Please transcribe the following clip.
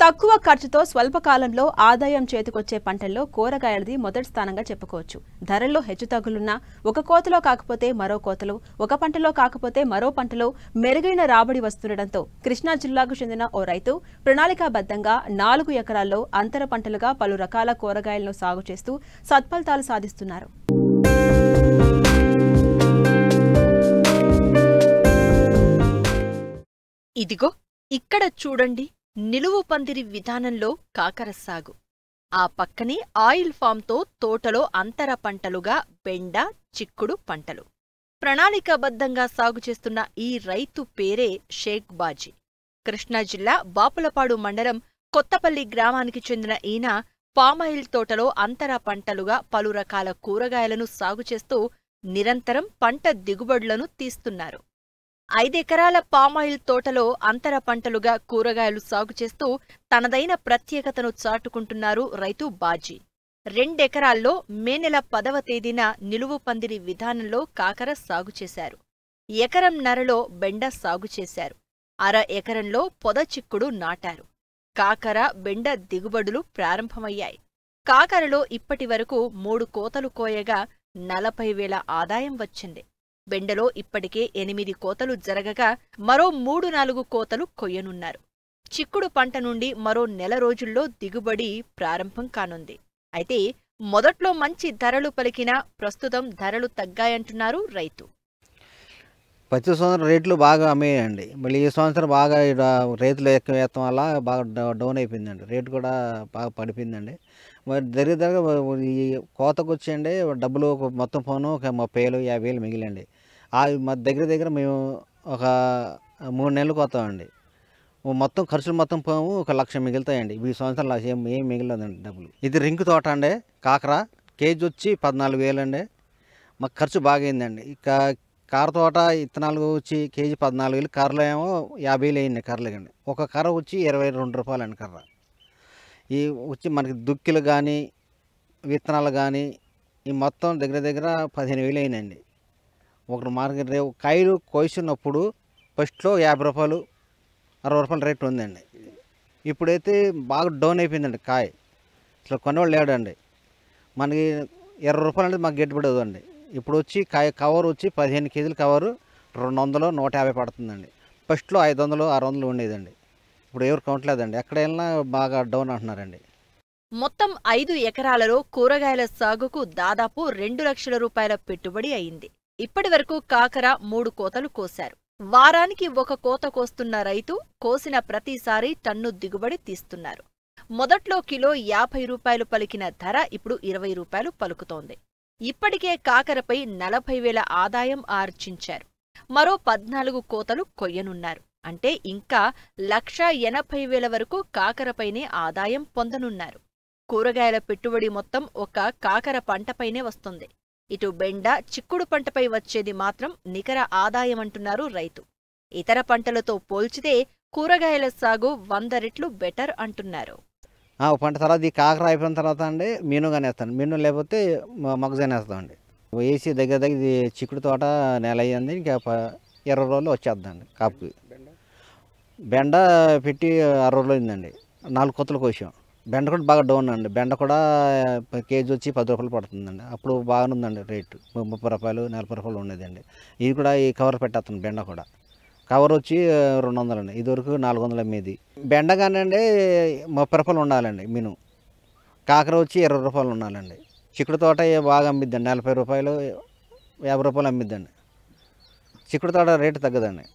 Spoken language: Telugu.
తక్కువ ఖర్చుతో స్వల్ప కాలంలో ఆదాయం చేతికొచ్చే పంటల్లో కూరగాయలది మొదటి స్థానంగా చెప్పుకోవచ్చు. ధరల్లో హెచ్చుతగ్గులున్నా ఒక కోతలో కాకపోతే మరో కోతలో, ఒక పంటలో కాకపోతే మరో పంటలో మెరుగైన రాబడి వస్తుండటంతో కృష్ణా జిల్లాకు చెందిన ఓ రైతు ప్రణాళికాబద్ధంగా 4 ఎకరాల్లో అంతర పంటలుగా పలు రకాల కూరగాయలను సాగు చేస్తూ సత్ఫలితాలు సాధిస్తున్నారు. ఇదిగో ఇక్కడ చూడండి, నిలువు పందిరి విధానంలో కాకర సాగు. ఆ పక్కనే ఆయిల్ ఫామ్తో తోటలో అంతర పంటలుగా బెండ, చిక్కుడు పంటలు. ప్రణాళికాబద్ధంగా సాగు చేస్తున్న ఈ రైతు పేరే షేక్ బాజీ. కృష్ణా జిల్లా బాపులపాడు మండలం కొత్తపల్లి గ్రామానికి చెందిన ఈయన పామాయిల్ తోటలో అంతర పంటలుగా పలు రకాల కూరగాయలను సాగు చేస్తూ నిరంతరం పంట దిగుబడులను తీస్తున్నారు. 5 ఎకరాల పామాయిల్ తోటలో అంతర పంటలుగా కూరగాయలు సాగు చేస్తూ తనదైన ప్రత్యేకతను చాటుకుంటున్నారు రైతు బాజీ. 2 ఎకరాల్లో మే నెల 10వ తేదీన నిలువు పందిరి విధానంలో కాకర సాగు చేశారు. ఎకరంన్నరలో బెండ సాగు చేశారు. అర ఎకరంలో పొద చిక్కుడు నాటారు. కాకర, బెండ దిగుబడులు ప్రారంభమయ్యాయి. కాకరలో ఇప్పటివరకు 3 కోతలు కోయగా 40,000 ఆదాయం వచ్చింది. బెండలో ఇప్పటికే 8 కోతలు జరగగా మరో 3-4 కోతలు కొయ్యనున్నారు. చిక్కుడు పంట నుండి మరో నెల రోజుల్లో దిగుబడి ప్రారంభం కానుంది. అయితే మొదట్లో మంచి ధరలు పలికినా ప్రస్తుతం ధరలు తగ్గాయంటున్నారు రైతు. ప్రతి సంవత్సరం రేట్లు బాగా అమ్మేయండి. మళ్ళీ ఈ సంవత్సరం బాగా రైతులు ఎక్కువ వేయటం వల్ల బాగా డౌన్ అయిపోయిందండి. రేటు కూడా బాగా పడిపోయిందండి. మరి దగ్గర ఈ కోతకు వచ్చేయండి డబ్బులు మొత్తం పోను ఒక 30,000, 50,000 మిగిలండి. మా దగ్గర మేము ఒక 3 నెలలు కోతామండి. మొత్తం ఖర్చులు మొత్తం పోము ఒక 1,00,000 మిగులుతాయండి. ఈ సంవత్సరం ఏం మిగిలిందండి డబ్బులు. ఇది రింకు తోట అండి. కాకర కేజీ వచ్చి 14,000 అండి. మాకు ఖర్చు బాగా అయిందండి. ఇక కార తోట ఇత్తనాలు వచ్చి కేజీ 14,000, కర్రలు ఏమో 50,000 అయింది. కర్రలు కండి ఒక కర్ర వచ్చి 22 రూపాయలండి కర్ర. ఈ వచ్చి మనకి దుక్కిలు కానీ విత్తనాలు కానీ ఈ మొత్తం దగ్గర 15,000 అయినండి. ఒక మార్కెట్ కాయలు కోసినప్పుడు ఫస్ట్లో 50 రూపాయలు, 60 రూపాయల రేట్ ఉందండి. ఇప్పుడైతే బాగా డౌన్ అయిపోయిందండి. కాయ అసలు కొనేవాళ్ళు లేడండి. మనకి 20 రూపాయలు అంటే మాకు గిట్టుబడదు అండి. ఇప్పుడు వచ్చి కాయ కవర్ వచ్చి 15 కేజీల కవరు 200, 150 పడుతుందండి. ఫస్ట్లో 500, 600 ఉండేదండి. ఇప్పుడు ఎవరు కౌంట్లేదండి. ఎక్కడ వెళ్ళినా బాగా డౌన్ అంటున్నారండి. మొత్తం 5 ఎకరాలలో కూరగాయల సాగుకు దాదాపు 2 లక్షల రూపాయల పెట్టుబడి అయింది. ఇప్పటివరకు కాకర 3 కోతలు కోశారు. వారానికి 1 కోత కోస్తున్న రైతు కోసిన ప్రతిసారి టన్ను దిగుబడి తీస్తున్నారు. మొదట్లో కిలో 50 రూపాయలు పలికిన ధర ఇప్పుడు 20 రూపాయలు పలుకుతోంది. ఇప్పటికే కాకరపై 40,000 ఆదాయం ఆర్జించారు. మరో 14 కోతలు కొయ్యనున్నారు. అంటే ఇంకా 1,80,000 వరకు కాకరపైనే ఆదాయం పొందనున్నారు. కూరగాయల పెట్టుబడి మొత్తం ఒక కాకర పంటపైనే వస్తుంది. ఇటు బెండ, చిక్కుడు పంటపై వచ్చేది మాత్రం నికర ఆదాయమంటున్నారు రైతు. ఇతర పంటలతో పోల్చితే కూరగాయల సాగు 100 రెట్లు బెటర్ అంటున్నారు. పంట తర్వాత ఈ కాకర అయిపోయిన తర్వాత అండి మీనుగానే వేస్తాను. మీను లేకపోతే మొక్కజొన్న వేస్తామండి. వేసి దగ్గర ఇది చిక్కుడు తోట నెల అయ్యింది. ఇంకా 20 రోజుల్లో వచ్చేద్దండి కాపుకి. బెండ పెట్టి 60 రోజులు అయిందండి. 4 కోతలు కోసాం. బెండ కూడా బాగా డౌన్ అండి. బెండ కూడా కేజీ వచ్చి 10 రూపాయలు పడుతుందండి. అప్పుడు బాగానే ఉందండి రేటు. 30 రూపాయలు, 40 రూపాయలు ఉండేదండి. ఇది కూడా ఈ కవర్ పెట్టేస్తాను. బెండ కూడా కవర్ వచ్చి 200 అండి. ఇదివరకు 400 అమ్మేది. బెండ కానండి 30 రూపాయలు ఉండాలండి మిను. కాకర వచ్చి 20 రూపాయలు ఉండాలండి. చిక్కుడు తోట బాగా అమ్మిద్దండి. 40 రూపాయలు, 50 రూపాయలు అమ్మిద్దండి. చిక్కుడు తోట రేటు తగ్గదండి.